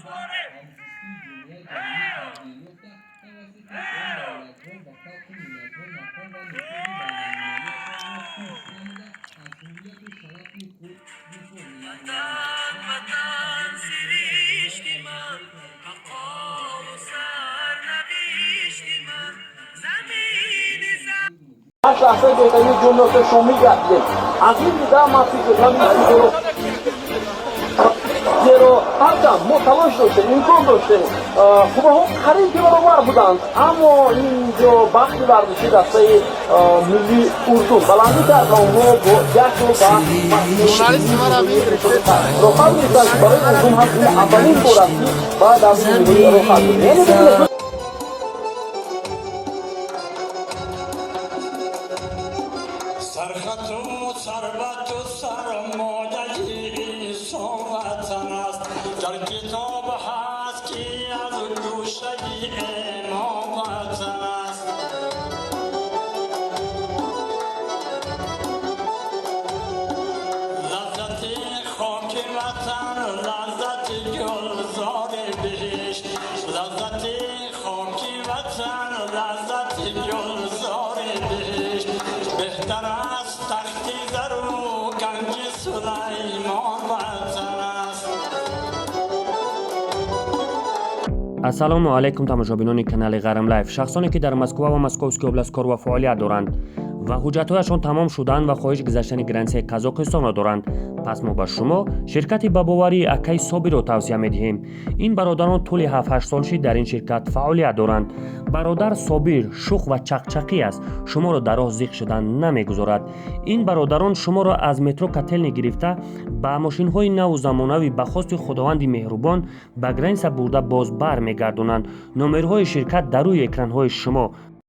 هر شخصی بهترین جملات شومی گردید. از این دیگر مسیح همین زیرا هرچند ما تلاش داشتیم امکان داشتیم خوبه ها خرید برابر بودند اما اینجا بخش ورزشی دسته ملی اردن بلندی کرد و اونها با جشن و روخت میزن که برای اردن هم این اولین بار است بعد از این ملی روخت میزن. سرخط و ثروت و سرمایه صحبتن است در کتاب هست که از گوشه امامتن است لذت خاک وطن لذت گلزار بهشت لذت خاک وطن لذت گلزار بهشت بهتر است تختی زر و گنج سلیمان وطن است. السلام علیکم تماشابینان کانال غرم لایف. شخصانی که در مسکو و مسکووسکی اوبلاست کار و فعالیت دارند و حجت‌هایشان تمام شدند و خواهش گذشتن گرانسه قزاقستان را دارند، پس ما به شما شرکت به باوری اکای صابر را توصیه می‌دهیم. این برادران طول 7-8 سالشی در این شرکت فعالیت دارند. برادر صابر شوخ و چقچقی است، شما را در راه زیغ شدن نمیگذارد. این برادران شما را از مترو کتل گرفته به ماشین‌های نو و زمانوی به خواست خداوند مهربان به گرانس برده باز برمیگردانند. نمرهای شرکت در روی اکران‌های شما